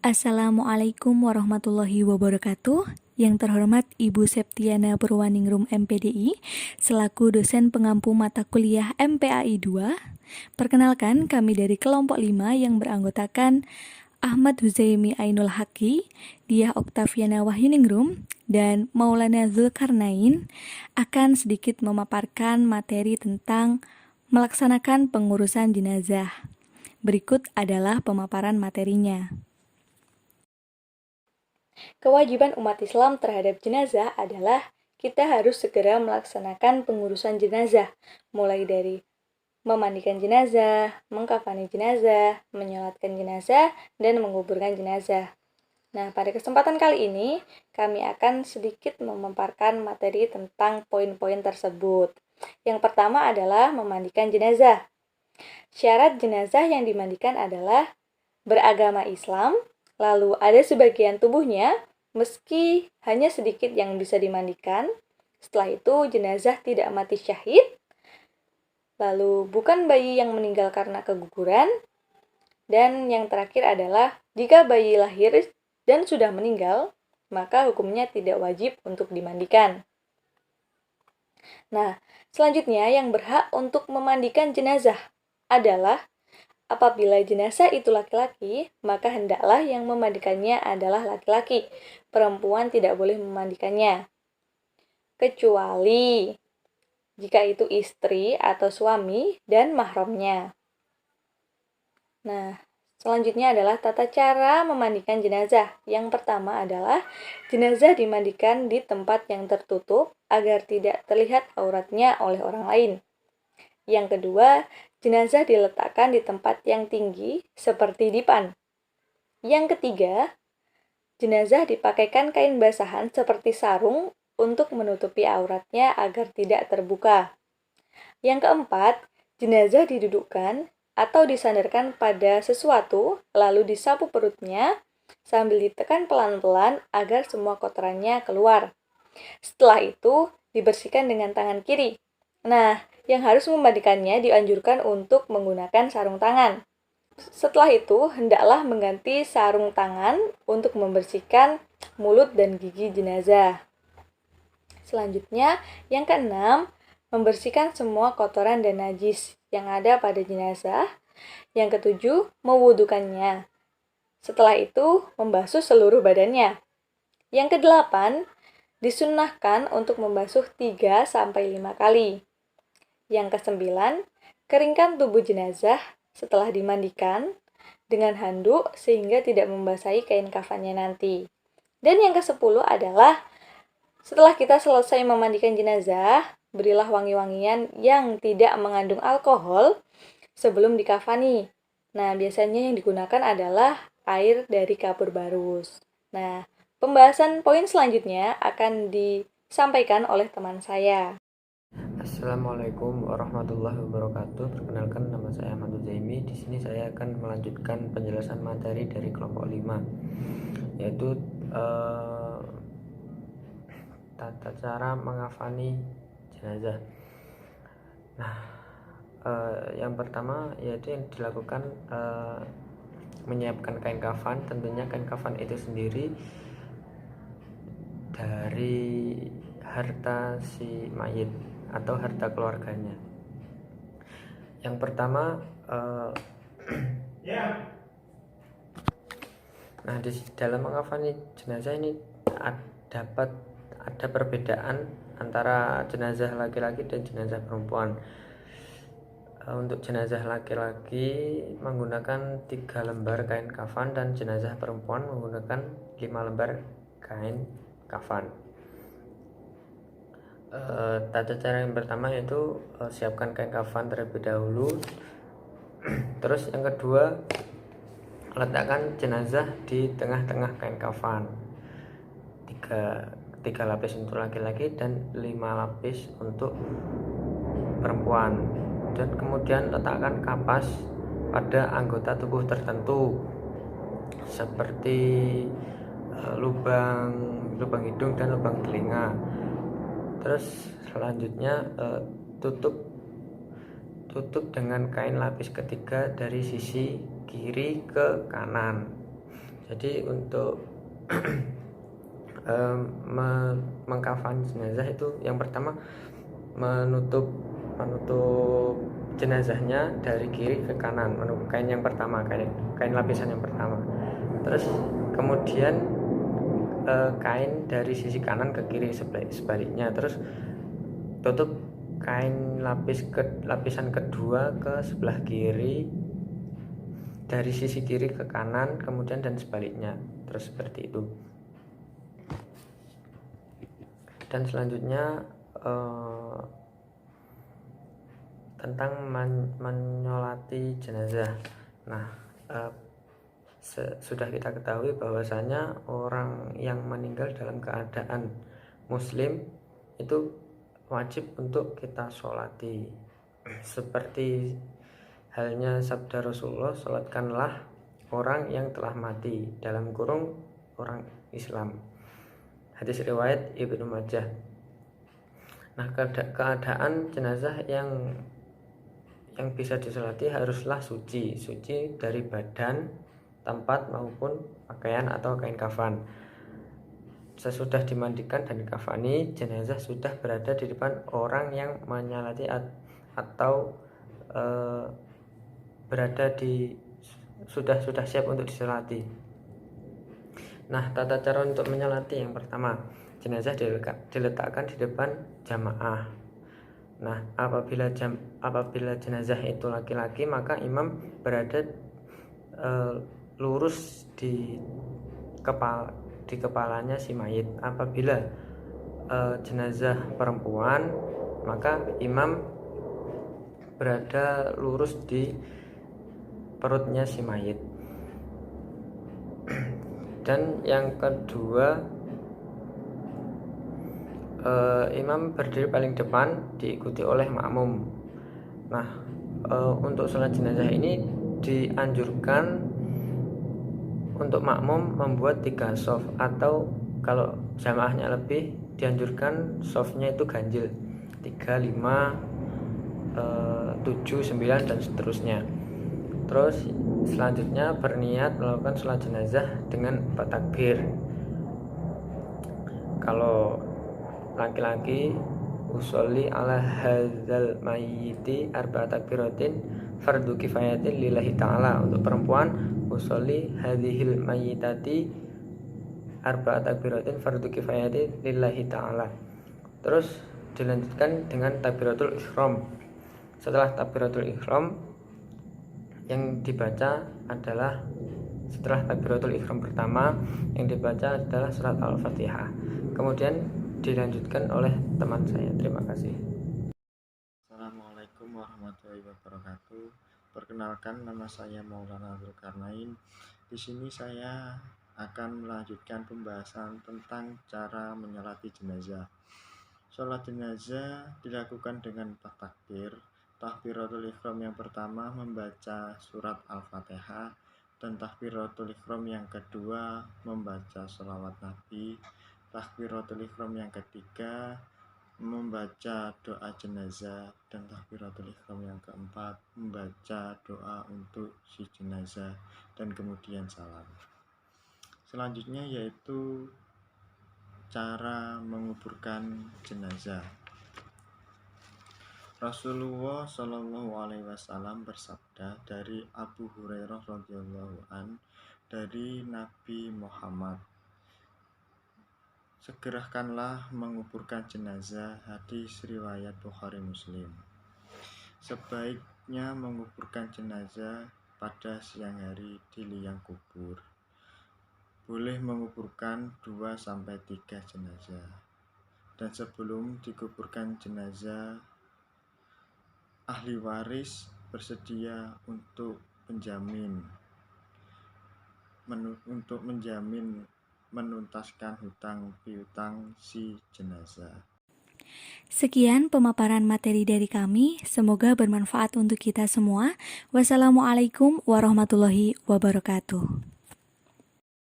Assalamualaikum warahmatullahi wabarakatuh. Yang terhormat Ibu Septiana Purwaningrum MPDI, selaku dosen pengampu mata kuliah MPAI 2. Perkenalkan, kami dari kelompok 5 yang beranggotakan Ahmad Huzaimi Ainul Haqi, Diah Oktaviana Wahyuningrum, dan Maulana Zulkarnain akan sedikit memaparkan materi tentang melaksanakan pengurusan jenazah. Berikut adalah pemaparan materinya. Kewajiban umat Islam terhadap jenazah adalah kita harus segera melaksanakan pengurusan jenazah, mulai dari memandikan jenazah, mengkafani jenazah, menyolatkan jenazah, dan menguburkan jenazah. Nah, pada kesempatan kali ini, kami akan sedikit memaparkan materi tentang poin-poin tersebut. Yang pertama adalah memandikan jenazah. Syarat jenazah yang dimandikan adalah beragama Islam, lalu ada sebagian tubuhnya, meski hanya sedikit yang bisa dimandikan. Setelah itu jenazah tidak mati syahid. Lalu bukan bayi yang meninggal karena keguguran. Dan yang terakhir adalah jika bayi lahir dan sudah meninggal, maka hukumnya tidak wajib untuk dimandikan. Nah, selanjutnya yang berhak untuk memandikan jenazah adalah apabila jenazah itu laki-laki, maka hendaklah yang memandikannya adalah laki-laki. Perempuan tidak boleh memandikannya. Kecuali jika itu istri atau suami dan mahramnya. Nah, selanjutnya adalah tata cara memandikan jenazah. Yang pertama adalah jenazah dimandikan di tempat yang tertutup agar tidak terlihat auratnya oleh orang lain. Yang kedua, jenazah diletakkan di tempat yang tinggi seperti dipan. Yang ketiga, jenazah dipakaikan kain basahan seperti sarung untuk menutupi auratnya agar tidak terbuka. Yang keempat, jenazah didudukkan atau disandarkan pada sesuatu lalu disapu perutnya sambil ditekan pelan-pelan agar semua kotorannya keluar. Setelah itu, dibersihkan dengan tangan kiri. Nah, yang harus memandikannya dianjurkan untuk menggunakan sarung tangan. Setelah itu, hendaklah mengganti sarung tangan untuk membersihkan mulut dan gigi jenazah. Selanjutnya, yang keenam, membersihkan semua kotoran dan najis yang ada pada jenazah. Yang ketujuh, mewudukannya. Setelah itu, membasuh seluruh badannya. Yang kedelapan, disunnahkan untuk membasuh 3-5 kali. Yang kesembilan, keringkan tubuh jenazah setelah dimandikan dengan handuk sehingga tidak membasahi kain kafannya nanti. Dan yang ke-10 adalah setelah kita selesai memandikan jenazah, berilah wangi-wangian yang tidak mengandung alkohol sebelum dikafani. Nah, biasanya yang digunakan adalah air dari kapur barus. Nah, pembahasan poin selanjutnya akan disampaikan oleh teman saya. Assalamualaikum warahmatullahi wabarakatuh. Perkenalkan, nama saya Ahmad Huzaimi. Di sini saya akan melanjutkan penjelasan materi dari kelompok 5, yaitu tata cara mengafani jenazah. Nah, yang pertama yaitu yang dilakukan menyiapkan kain kafan. Tentunya kain kafan itu sendiri dari harta si mayit atau harta keluarganya. Yang pertama, nah di dalam mengafani jenazah ini ada perbedaan antara jenazah laki-laki dan jenazah perempuan. Untuk jenazah laki-laki menggunakan 3 lembar kain kafan dan jenazah perempuan menggunakan 5 lembar kain kafan. Tata cara yang pertama yaitu siapkan kain kafan terlebih dahulu. Terus yang kedua, letakkan jenazah di tengah-tengah kain kafan. 3 lapis untuk laki-laki dan 5 lapis untuk perempuan. Dan kemudian letakkan kapas pada anggota tubuh tertentu seperti lubang hidung dan lubang telinga. Terus selanjutnya tutup dengan kain lapis ketiga dari sisi kiri ke kanan. Jadi untuk mengkafan jenazah itu yang pertama menutup jenazahnya dari kiri ke kanan, kain yang pertama, kain lapisan yang pertama. Terus kemudian kain dari sisi kanan ke kiri sebaliknya, terus tutup kain lapisan kedua ke sebelah kiri dari sisi kiri ke kanan, kemudian dan sebaliknya, terus seperti itu. Dan selanjutnya tentang menyolati jenazah. Nah, sudah kita ketahui bahwasanya orang yang meninggal dalam keadaan muslim itu wajib untuk kita sholati, seperti halnya sabda Rasulullah, sholatkanlah orang yang telah mati, dalam kurung orang Islam. Hadis riwayat Ibnu Majah. Nah, keadaan jenazah yang bisa disolati haruslah suci dari badan, tempat maupun pakaian atau kain kafan. Sesudah dimandikan dan dikafani, jenazah sudah berada di depan orang yang menyolati atau sudah siap untuk disolati. Nah, tata cara untuk menyolati yang pertama, jenazah diletakkan di depan jamaah. Nah, apabila jenazah itu laki-laki, maka imam berada lurus di kepalanya si mayit. Apabila jenazah perempuan, maka imam berada lurus di perutnya si mayit. Dan yang kedua, imam berdiri paling depan diikuti oleh makmum. Nah, untuk sholat jenazah ini dianjurkan untuk makmum membuat 3 shaf, atau kalau jamaahnya lebih dianjurkan shafnya itu ganjil 3, 5, 7, 9 dan seterusnya. Terus selanjutnya berniat melakukan sholat jenazah dengan 4 takbir. Kalau laki-laki, usolli ala hadzal mayyiti arba'a takbiratin fardu kifayatin lillahi ta'ala. Untuk perempuan, usolli hadzihil mayyitati arba'a takbiratin fardu kifayatin lillahi ta'ala. Terus dilanjutkan dengan takbiratul ihram. Setelah takbiratul ihram, yang dibaca adalah, setelah takbiratul ihram pertama, yang dibaca adalah surat Al-Fatihah. Kemudian dilanjutkan oleh teman saya. Terima kasih. Assalamualaikum warahmatullahi wabarakatuh. Perkenalkan, nama saya Maulana Zulkarnain. Di sini saya akan melanjutkan pembahasan tentang cara menyolati jenazah. Sholat jenazah dilakukan dengan 4 takbir. Takbiratul ihram yang pertama membaca surat Al-Fatihah, dan takbiratul ihram yang kedua membaca sholawat Nabi. Takbiratul ihram yang ketiga membaca doa jenazah, dan takbiratul ihram yang keempat membaca doa untuk si jenazah, dan kemudian salam. Selanjutnya yaitu cara menguburkan jenazah. Rasulullah Shallallahu Alaihi Wasallam bersabda dari Abu Hurairah radhiyallahu an, dari Nabi Muhammad, segerakanlah menguburkan jenazah. Hadis riwayat Bukhari Muslim. Sebaiknya menguburkan jenazah pada siang hari di liang kubur. Boleh menguburkan 2-3 jenazah. Dan sebelum dikuburkan jenazah, ahli waris bersedia untuk menjamin menuntaskan hutang piutang si jenazah. Sekian pemaparan materi dari kami, semoga bermanfaat untuk kita semua. Wassalamualaikum warahmatullahi wabarakatuh.